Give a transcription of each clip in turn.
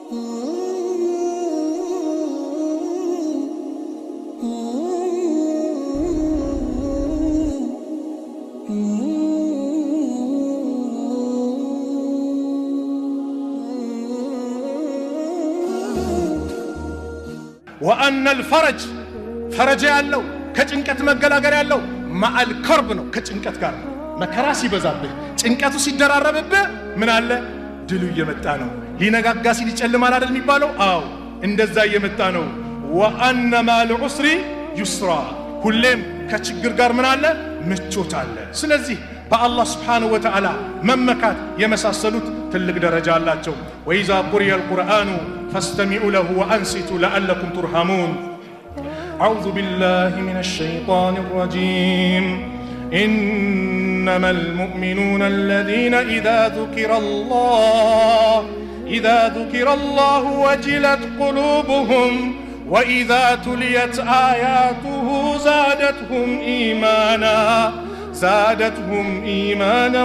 وأن الفرج فرج ያለው ከጭንቀት መገላገል ያለው ማአል ከርብ ነው ከጭንቀት ጋር ነው መከራ ሲበዛብህ ጭንቀቱ ሲደራረብብህ ምን አለ ድሉ እየመጣ ነው ሊነጋጋ ሲል ይጨልማል አይደል የሚባለው አዎ እንደዛ እየመጣ ነው وأن مع العسر يسرا ሁሌም ከችግር ጋር ምን አለ ምቾት አለ ስለዚህ በአላህ Subhanahu Wa Ta'ala መመካት የመሳሰሉት ትልቅ ደረጃ አላቸው وإذا قرئ القرآن فاستمعوا له وأنصتوا لعلكم ترحمون أعوذ بالله من الشيطان الرجيم إنما المؤمنون الذين إذا ذكر الله وجلت قلوبهم وإذا تليت آياته زادتهم إيمانا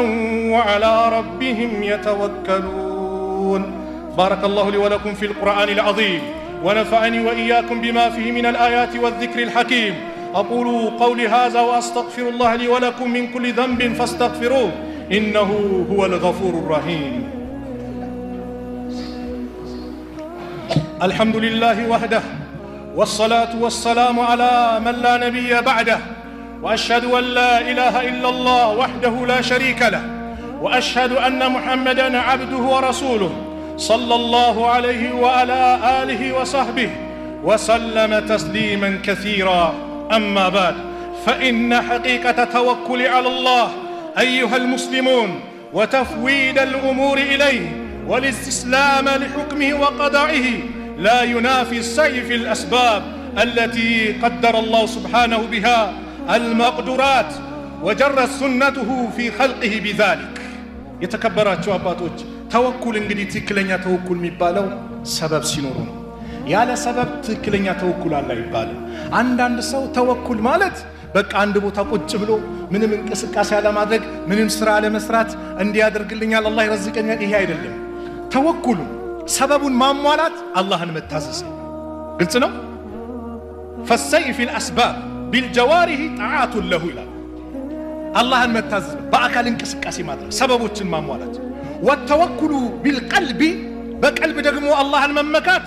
وعلى ربهم يتوكلون بارك الله لي ولكم في القرآن العظيم ونفعني وإياكم بما فيه من الآيات والذكر الحكيم أقول قولي هذا وأستغفر الله لي ولكم من كل ذنب فاستغفروه إنه هو الغفور الرحيم الحمد لله وحده والصلاة والسلام على من لا نبي بعده وأشهد أن لا إله إلا الله وحده لا شريك له وأشهد أن محمدًا عبده ورسوله صلى الله عليه وعلى آله وصحبه وسلم تسليما كثيرا أما بعد فإن حقيقة التوكل على الله أيها المسلمون وتفويض الأمور إليه والاستسلام لحكمه وقضائه لا ينافي السعي في الأسباب التي قدر الله سبحانه بها المقدورات وجرت سنته في خلقه بذلك يتكبرات شواباتوج توكل እንግዲህ ትክክለኛ ተወኩል የሚባለው ሰበብ ሲኖር ነው ያለ ሰበብ ትክክለኛ ተወኩል አለ ይባላል አንዳንድ ሰው ተወኩል ማለት በቃ አንድ ቦታ ቁጭ ብሎ ምንም እንቅስቃሴ አለማድረግ ምንም ስራ አለመስራት እንዲያደርግልኛል አላህ ይረዝቀኛል ይሄ አይደለም ተወኩሉ ሰበቡን ማሟላት አላህን መታዘዝ ግልጽ ነው فالسعي في الأسباب بالجوارح طاعة له ይላል አላህን መታዘዝ በአካል እንቅስቃሴ ማድረግ ሰበቦችን ማሟላት والتوكل بالقلب بقلب ደግሞ አላህን መመካት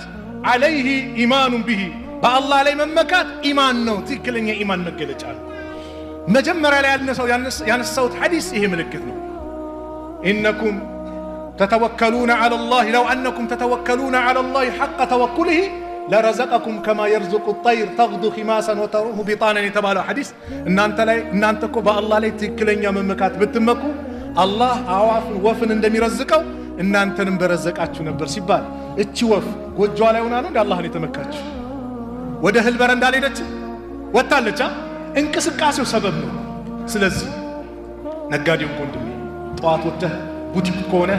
عليه إيمان به በአላህ ላይ መመካት ኢማን ነው ትክክለኛ ኢማን መገለጫ ነው መጀመሪያ ላይ ያነሳውት ሐዲስ ይሄ ምልክት ነው إنكم تتوكلون على الله لو أنكم تتوكلون على الله حق توكله لرزقكم كما يرزق الطير تغدو خماسا وتروح بطانا يتبالو حديث ان انت كو بالله ላይ ትክክለኛ መመካት ብትመኩ አላህ አዋፍን ወፍን እንደሚረዝቀው እናንተንም በረዘቃችሁ ነበር ሲባል እቺ ወፍ ጎጆዋ ላይ ሆና ነው አላህን የተመካችሁ ወደ ህል በረንዳ ሄደች ወጣለች እንቅስቃሴው ሰበብ ነው ስለዚህ ነጋዴው ወንድሜ ጧት ወጥተህ ቡቲክ ከሆነ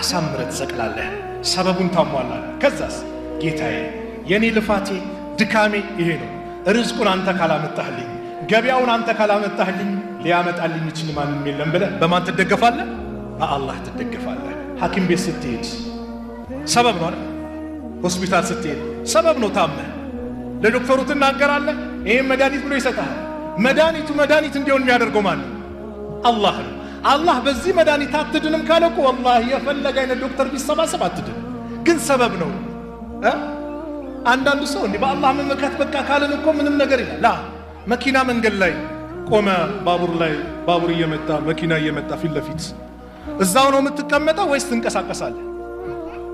አሳምረህ ትሰቅላለህ ሰበቡን ታሟላለህ ከዛስ ጌታዬ የኔ ልፋቴ ድካሜ ይሄ ነው ርዝቁን አንተ ካላመጣህልኝ ገበያውን አንተ ካላመጣህልኝ ሊያመጣልኝ ይችላል ማንም የለም ብለህ በማን ትደገፋለህ በአላህ ትደገፋለህ ሐኪም ቤት ስትሄድ ሰበብ ነው አይደል ሆስፒታል ስትሄድ ሰበብ ነው ታመህ ለዶክተሩ ትናገራለህ ይሄ መድኃኒት ብሎ ይሰጣል መድኃኒት እንዲሆን የሚያደርገው ማን ነው አላህ ነው አላህ በዚህ መድኃኒት አትድንም ካለቆ والله የፈለገ አይነት ዶክተር ቢሰባሰብ አትድን ግን ሰበብ ነው አንዳንዱ ሰው እንዴ በአላህ መመካት በቃ ካለን እኮ ምንም ነገር ይላል ላ መኪና መንገድ ላይ ቆመ ባቡር እየመጣ መኪና እየመጣ ፊት ለፊት እዛው ነው የምትቀመጠው ወይስ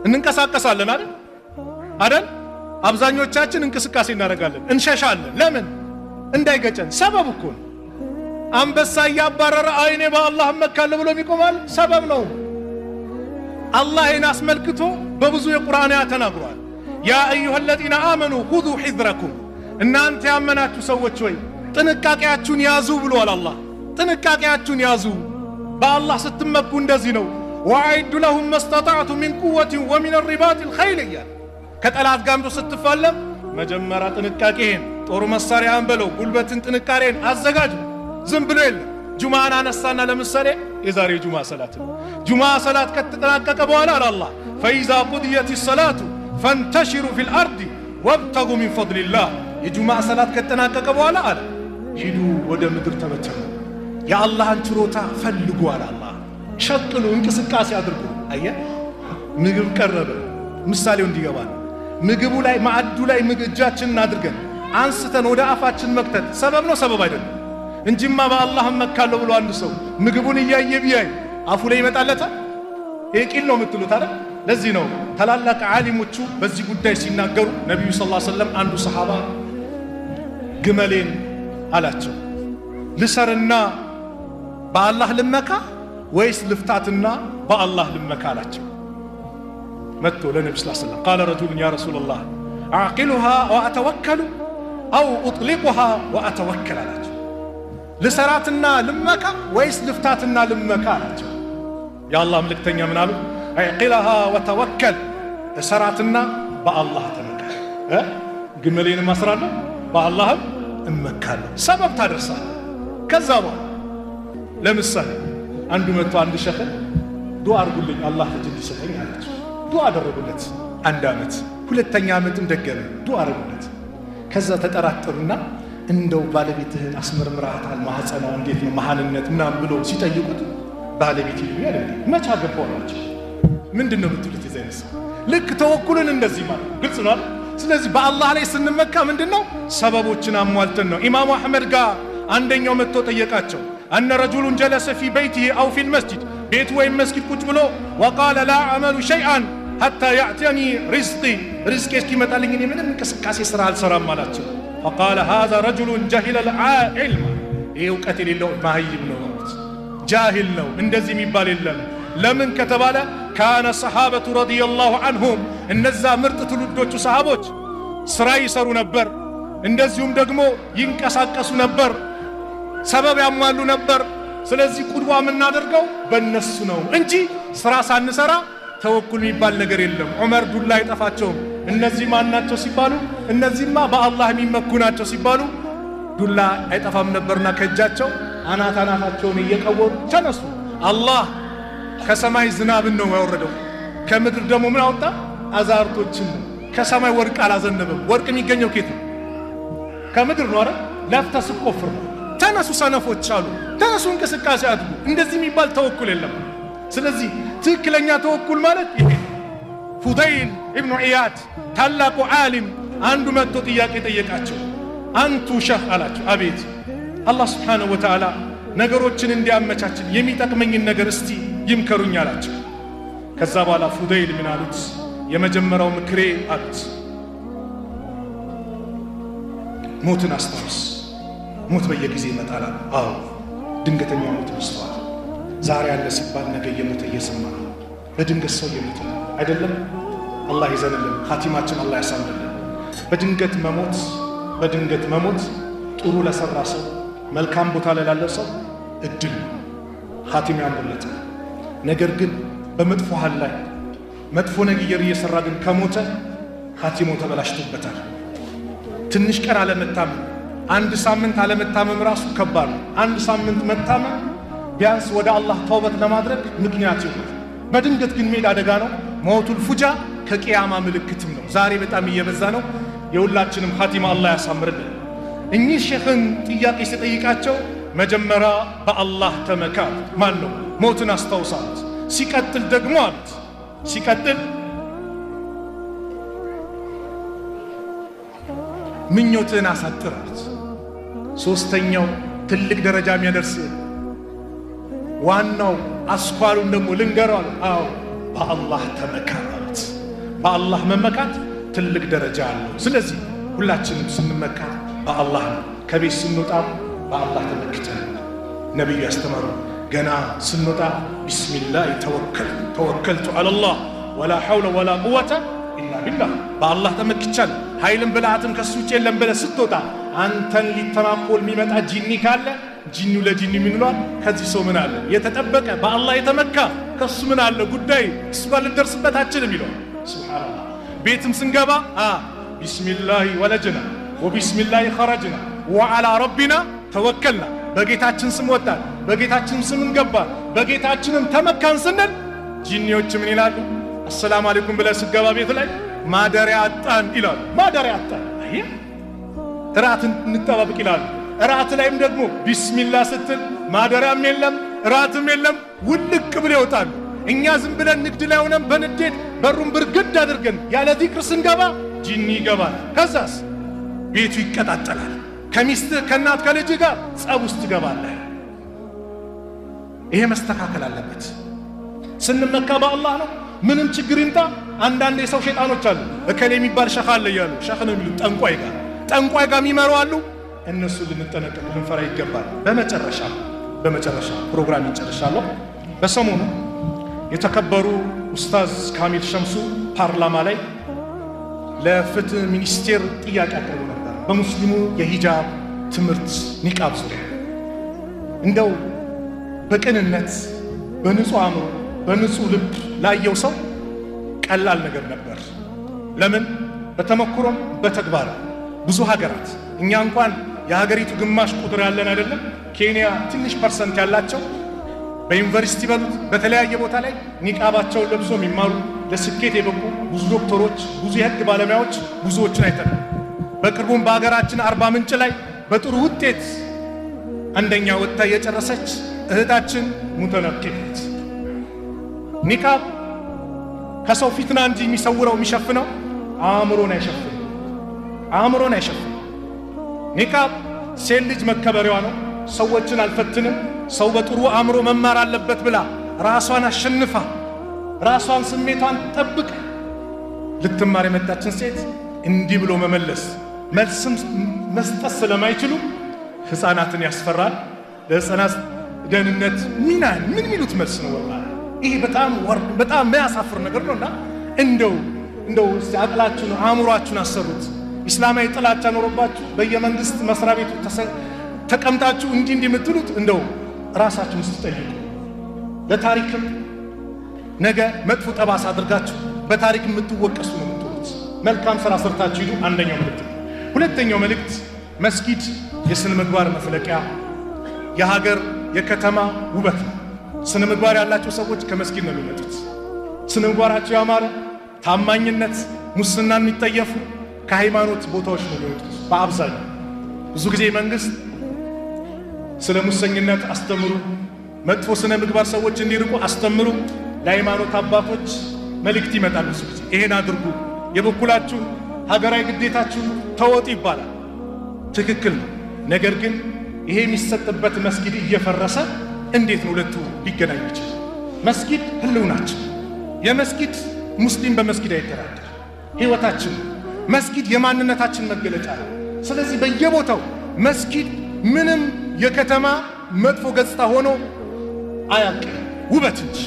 እንንቀሳቀሳለን አይደል አብዛኞቻችን እንቅስቃሴ እናደርጋለን እንሸሻለን ለምን እንዳይገጨን ሰበብ እኮ ነው አንበሳ ያባረረ አይኔ በአላህ መካለ ብሎ የሚቆማል ሰበብ ነው አላህን አስመልክቶ በብዙ የቁርአን አያት ተናግሯል يا أيها الذين آمنوا خذوا حذركم إن أنت أمناتوا سوت شوي ጥንቃቄያችሁን ያዙ ብሏል አላህ ጥንቃቄያችሁን ያዙ በአላህ ስትመኩ እንደዚህ ነው وأعد لهم ما استطعتم من قوة ومن الرباط الخيل ከጠላት ጋር ስትፋለም መጀመሪያ ጥንቃቄን ጦር መሳሪያን በለው ጉልበትን ጥንካሬን አዘጋጁ ዝም ብሎ የለ ጁማን አነሳና ለምሳሌ የዛሬ ጁማ ሰላት ከተጠናቀቀ በኋላ አላህ فإذا قضيت الصلاة فانتشروا في الأرض وابتغوا من فضل الله የጁማዓ ሰላት ከተጠናቀቀ በኋላ አለ ሂዱ ወደ ምድር ተበተኑ የአላህን ችሮታ ፈልጉ አለ አላህ ሸቅሉ እንቅስቃሴ አድርጉ አየ ምግብ ቀረበ ምሳሌው እንዲገባል ምግቡ ላይ ማዕዱ ላይ እጃችንን አድርገን አንስተን ወደ አፋችን መክተት ሰበብ ነው ሰበብ አይደለም እንጂማ በአላህ መካለው ብሎ አንድ ሰው ምግቡን እያየ ቢያይ አፉ ላይ ይመጣለታል ይቂል ነው የምትሉት አይደል ለዚህ ነው ታላላቅ ዓሊሞቹ በዚህ ጉዳይ ሲናገሩ ነብዩ ሰለላሁ ዐለይሂ ወሰለም አንዱ ሰሃባ ግመሌን አላቸው ልሰርና በአላህ ልመካ ወይስ ልፍታትና በአላህ ልመካ አላቸው መጥቶ ለነብዩ ሰለላሁ ዐለይሂ ወሰለም قال رجل يا رسول الله اعقلها واتوكل او اطلقها واتوكل አላቸው ልሰራትና ልመካ ወይስ ልፍታትና ልመካ አላቸው የአላህ መልእክተኛ ምን አሉ اعقلها وتوكل ሰራትና በአላህ ተመካ ግመሌን ማስራለሁ በአላህ እመካለሁ ሰበብ ታደርሳለህ ከዛ በኋላ ለምሳሌ አንዱ መጥቶ አንድ ሸኽ ዱዓ አድርጉልኝ አላህ ልጅ እንዲሰጠኝ አላቸው ዱዓ አደረጉለት አንድ አመት ሁለተኛ አመትም ደገመ ዱዓ አደረጉለት ከዛ ተጠራጠሩና እንደው ባለቤትህን አስመርምራታል ማህፀኗ እንዴት ነው መሃንነት ምናምን ብሎ ሲጠይቁት ባለቤት ይሉኝ አይደል መቻ ገባዋቸው ምንድነው የምትሉት ይዘንስ ልክ ተወኩልን እንደዚህ ማለት ግልጽ ነው ስለዚህ በአላህ ላይ ስንመካ ምንድነው ሰበቦችን አሟልተን ነው ኢማሙ አህመድ ጋር አንደኛው መጥቶ ጠየቃቸው أن رجل جلس في بيته أو في المسجد بيت وين مسجد ቁጭ ብሎ وقال لا أعمل شيئا حتى يأتيني رزقي እስኪመጣ ልኝ እኔ ምንም እንቅስቃሴ ስራ አልሰራም አላቸው فقال هذا رجل جهل العلم ይሄ ዕውቀት የሌለው ማህይም ነው ጃሂል ነው እንደዚህ የሚባል የለም ለምን ከተባለ كان الصحابة رضي الله عنهم እነዛ ምርጥ ትውልዶቹ ሰሃቦች ስራ ይሰሩ ነበር እንደዚሁም ደግሞ ይንቀሳቀሱ ነበር ሰበብ ያሟሉ ነበር ስለዚህ ቁድዋ የምናደርገው በእነሱ ነው እንጂ ስራ ሳንሰራ ተወኩል የሚባል ነገር የለም ዑመር ዱላ አይጠፋቸውም እነዚህ ማናቸው ሲባሉ እነዚህማ በአላህ የሚመኩ ናቸው ሲባሉ ዱላ አይጠፋም ነበርና ከእጃቸው አናታቸውን እየቀወሩ ተነሱ አላህ ከሰማይ ዝናብን ነው ያወረደው ከምድር ደግሞ ምን አወጣ አዛርቶችን ከሰማይ ወርቅ አላዘነበም ወርቅ የሚገኘው ከየት ነው ከምድር ነው አይደል ለፍተህ ስትቆፍር ተነሱ ሰነፎች አሉ ተነሱ እንቅስቃሴ አድርጉ እንደዚህ የሚባል ተወኩል የለም ስለዚህ ትክክለኛ ተወኩል ማለት ይሄ ፉዳይል ኢብኑ ኢያድ ታላቁ ዓሊም አንዱ መጥቶ ጥያቄ ጠየቃቸው አንቱ ሸህ አላቸው አቤት አላህ Subhanahu Wa Ta'ala ነገሮችን እንዲያመቻችን የሚጠቅመኝን ነገር እስቲ ይምከሩኝ አላቸው ከዛ በኋላ ፉዳይል ምን አሉት የመጀመሪያው ምክሬ አሉት ሞትን አስታውስ ሞት በየጊዜ ይመጣል አዎ ድንገተኛ ሞት ይስተዋል ዛሬ ያለ ሲባል ነገ የሞት እየሰማ ነው በድንገት ሰው የሞት አይደለም አላህ ይዘንልን ኻቲማችን አላህ ያሳምርልን በድንገት መሞት ጥሩ ለሰራ ሰው መልካም ቦታ ላይ ላለ ሰው እድል ኻቲም ያምርለት ነገር ግን በመጥፎ ሐል ላይ መጥፎ ነገር እየሰራ ግን ከሞተ ኻቲሙ ተበላሽቶበታል ትንሽ ቀን አለመታመም አንድ ሳምንት አለመታመም ራሱ ከባድ ነው አንድ ሳምንት መታመም ቢያንስ ወደ አላህ ተውበት ለማድረግ ምክንያት ይሆናል በድንገት ግን ሜዳ አደጋ ነው ሞቱል ፉጃ ከቂያማ ምልክትም ነው ዛሬ በጣም እየበዛ ነው የሁላችንም ኻቲማ አላህ ያሳምርልን እኚህ ሼኽን ጥያቄ ሲጠይቃቸው መጀመሪያ በአላህ ተመካ ማን ነው ሞትን አስታውሳት ሲቀጥል ደግሞ አሉት ሲቀጥል ምኞትን አሳጥራት ሶስተኛው ትልቅ ደረጃ የሚያደርስ ዋናው አስኳሉን ደግሞ ልንገራው አዎ በአላህ ተመካት በአላህ መመካት ትልቅ ደረጃ አለው ስለዚህ ሁላችንም ስንመካ በአላህ ከቤት ስንወጣ በአላህ ተመክተን ነብዩ ያስተማሩ ገና ስንወጣ ቢስሚላህ ተወከልቱ ዐለላህ ወላ ሐውለ ወላ ቁወተ ኢላ ቢላህ በአላህ ተመክቻለሁ ኃይልን ብልሃትም ከሱ ውጭ የለም ብለህ ስትወጣ አንተን ሊተናኮል የሚመጣ ጂኒ ካለ ጂኒው ለጂኒ ምን ይሏል ከዚህ ሰው ምን አለ የተጠበቀ በአላህ የተመካ ከሱ ምን አለ ጉዳይ እሱ ጋር ልደርስበት አችልም ይሏል ሱብሃንአላህ ቤትም ስንገባ ቢስሚላህ ወለጅና ወቢስሚላህ ኸረጅና ወዐላ ረቢና ተወከልና በጌታችን ስም ወጣን በጌታችን ስም እንገባን በጌታችንም ተመካን ስንል ጂኒዎች ምን ይላሉ አሰላሙ አለይኩም ብለህ ስገባ ቤት ላይ ማደሪያ አጣን ይላሉ። ማደሪያ አጣን እራት እንጠባበቅ ይላሉ። እራት ላይም ደግሞ ቢስሚላህ ስትል ማደሪያም የለም እራትም የለም ውልቅ ብለው ይወጣሉ። እኛ ዝም ብለን ንግድ ላይ ሆነን በንዴት በሩን ብርግድ አድርገን ያለ ዚክር ስንገባ ጂኒ ይገባል። ከዛስ ቤቱ ይቀጣጠላል። ከሚስትህ ከእናት ከልጅ ጋር ጸብ ውስጥ ትገባለህ። ይሄ መስተካከል አለበት። ስንመካ በአላህ ነው። ምንም ችግር ይምጣ። አንዳንድ የሰው ሸይጣኖች አሉ። እከሌ የሚባል ሸኽ አለ እያሉ ሸኽ ነው የሚሉት ጠንቋይ ጋር የሚመሩ አሉ። እነሱ ልንጠነቀቅ ልንፈራ ይገባል። በመጨረሻ ፕሮግራም እንጨርሻለሁ። በሰሞኑ የተከበሩ ኡስታዝ ካሚል ሸምሱ ፓርላማ ላይ ለፍትህ ሚኒስቴር ጥያቄ አቅርበው ነበር በሙስሊሙ የሂጃብ ትምህርት ኒቃብ ዙሪያ። እንደው በቅንነት በንጹህ አእምሮ በንጹህ ልብ ላየው ሰው ቀላል ነገር ነበር። ለምን በተመክሮም በተግባር ብዙ ሀገራት እኛ እንኳን የሀገሪቱ ግማሽ ቁጥር ያለን አይደለም። ኬንያ ትንሽ ፐርሰንት ያላቸው በዩኒቨርሲቲ በሉት በተለያየ ቦታ ላይ ኒቃባቸውን ለብሶ የሚማሩ ለስኬት የበቁ ብዙ ዶክተሮች፣ ብዙ የህግ ባለሙያዎች ብዙዎችን አይተናል። በቅርቡም በሀገራችን አርባ ምንጭ ላይ በጥሩ ውጤት አንደኛ ወጥታ የጨረሰች እህታችን ሙተነቂት ኒቃብ ከሰው ፊትና እንጂ የሚሰውረው የሚሸፍነው አእምሮን አይሸፍንም። ኒቃብ ሴት ልጅ መከበሪያዋ ነው። ሰዎችን አልፈትንም፣ ሰው በጥሩ አእምሮ መማር አለበት ብላ ራሷን አሸንፋ ራሷን ስሜቷን ጠብቃ ልትማር የመጣችን ሴት እንዲህ ብሎ መመለስ መልስም መስጠት ስለማይችሉ ህፃናትን ያስፈራል። ለህፃናት ደህንነት ምን ሚሉት መልስ ነው? ወላሂ ይሄ በጣም የሚያሳፍር ነገር ነውና እንደው አቅላችሁን አእምሯችሁን አሰሩት። ኢስላማዊ ጥላቻ ኖሮባችሁ በየመንግስት መስሪያ ቤቱ ተቀምጣችሁ እንዲህ የምትሉት እንደው ራሳችሁን ስትጠይቁ ለታሪክም ነገ መጥፎ ጠባሳ አድርጋችሁ በታሪክ የምትወቀሱ ነው የምትሉት። መልካም ስራ ሰርታችሁ ሂዱ። አንደኛው መልእክት። ሁለተኛው መልእክት መስጊድ የስነ ምግባር መፍለቂያ የሀገር የከተማ ውበት ነው። ስነ ምግባር ያላቸው ሰዎች ከመስጊድ ነው የሚመጡት። ስነ ምግባራቸው ያማረ ታማኝነት፣ ሙስናን የሚጠየፉ ከሃይማኖት ቦታዎች ነው የሚወጡት። በአብዛኛው ብዙ ጊዜ መንግስት ስለ ሙሰኝነት አስተምሩ፣ መጥፎ ስነ ምግባር ሰዎች እንዲርቁ አስተምሩ፣ ለሃይማኖት አባቶች መልእክት ይመጣል። ብዙ ጊዜ ይሄን አድርጉ፣ የበኩላችሁ ሀገራዊ ግዴታችሁ ተወጡ ይባላል። ትክክል ነው። ነገር ግን ይሄ የሚሰጥበት መስጊድ እየፈረሰ እንዴት ነው ሁለቱ ሊገናኙ ይችላል? መስጊድ ህልውናችን፣ የመስጊድ ሙስሊም በመስጊድ አይደራደር ህይወታችን፣ መስጊድ የማንነታችን መገለጫ ነው። ስለዚህ በየቦታው መስጊድ ምንም የከተማ መጥፎ ገጽታ ሆኖ አያውቅም፣ ውበት እንጂ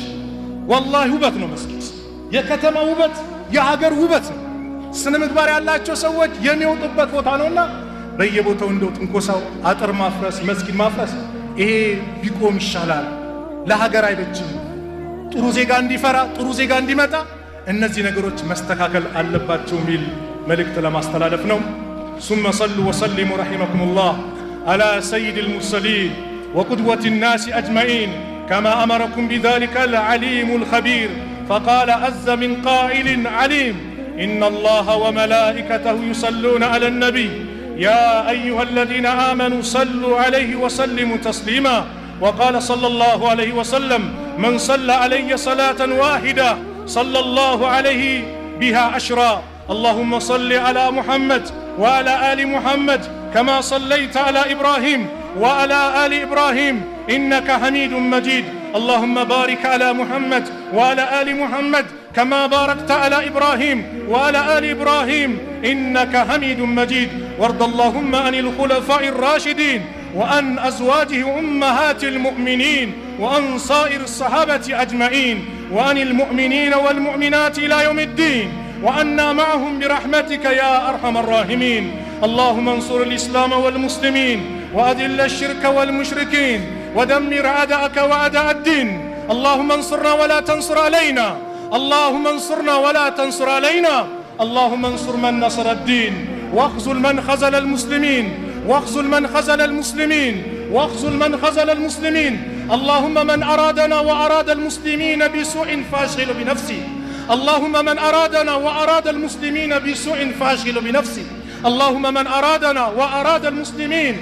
ወላሂ ውበት ነው መስጊድ። የከተማ ውበት የሀገር ውበት ነው። ስነ ምግባር ያላቸው ሰዎች የሚወጡበት ቦታ ነውና በየቦታው እንደው ትንኮሳው፣ አጥር ማፍረስ፣ መስጊድ ማፍረስ ይሄ ቢቆም ይሻላል። ለሀገር አይበጅም። ጥሩ ዜጋ እንዲፈራ ጥሩ ዜጋ እንዲመጣ እነዚህ ነገሮች መስተካከል አለባቸው የሚል መልእክት ለማስተላለፍ ነው። ثم صلوا وسلموا رحمكم الله على سيد المرسلين وقدوة الناس أجمعين كما أمركم بذلك العليم الخبير فقال عز من قائل عليم إن الله وملائكته يصلون على النبي يا أيها الذين آمنوا صلوا عليه وسلموا تسليما وقال صلى الله عليه وسلم من صلى علي صلاة واحدة صلى الله عليه بها عشرا اللهم صل على محمد وعلى آل محمد كما صليت على إبراهيم وعلى آل إبراهيم إنك حميد مجيد اللهم بارك على محمد وعلى آل محمد كما باركت على إبراهيم وعلى آل إبراهيم إنك حميد مجيد وارض اللهم عن الخلفاء الراشدين وعن أزواجه أمهات المؤمنين وعن صائر الصحابة أجمعين وعن المؤمنين والمؤمنات إلى يوم الدين وأنا معهم برحمتك يا أرحم الراحمين اللهم انصر الإسلام والمسلمين وأذل الشرك والمشركين ودمر أعداءك وأعداء الدين اللهم انصرنا ولا تنصر علينا اللهم انصرنا ولا تنصر علينا اللهم انصر من نصر الدين واخذل من خذل المسلمين واخذل من خذل المسلمين واخذل من خذل المسلمين اللهم من أرادنا وأراد المسلمين بسوء فاشغل بنفسه اللهم من أرادنا وأراد المسلمين بسوء فأشغل بنفسه، اللهم من أرادنا وأراد المسلمين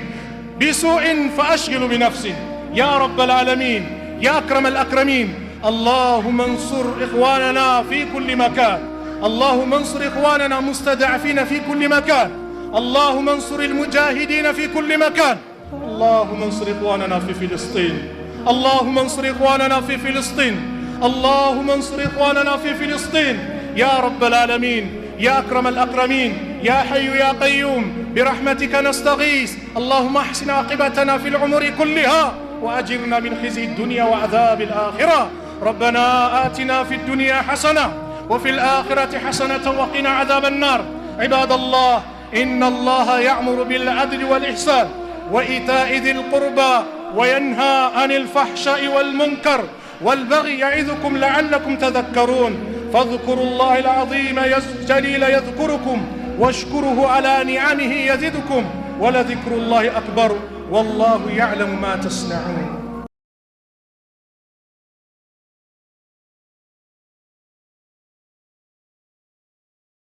بسوء فأشغل بنفسه يا رب العالمين يا أكرم الأكرمين. اللهم انصر إخواننا في كل مكان، اللهم انصر إخواننا مستضعفين في كل مكان، اللهم انصر المجاهدين في كل مكان، اللهم انصر إخواننا في فلسطين، اللهم انصر إخواننا في فلسطين، اللهم انصر إخواننا في فلسطين يا رب العالمين يا أكرم الأكرمين يا حي يا قيوم برحمتك نستغيث. اللهم احسن عاقبتنا في الأمور كلها وأجرنا من خزي الدنيا وعذاب الآخرة. ربنا آتنا في الدنيا حسنة وفي الآخرة حسنة وقنا عذاب النار. عباد الله، إن الله يأمر بالعدل والإحسان وإيتاء ذي القربى وينهى عن الفحشاء والمنكر والبغي يعظكم لعلكم تذكرون. فاذكروا الله العظيم الجليل يذكركم واشكروه على نعمه يزدكم ولذكر الله أكبر والله يعلم ما تصنعون.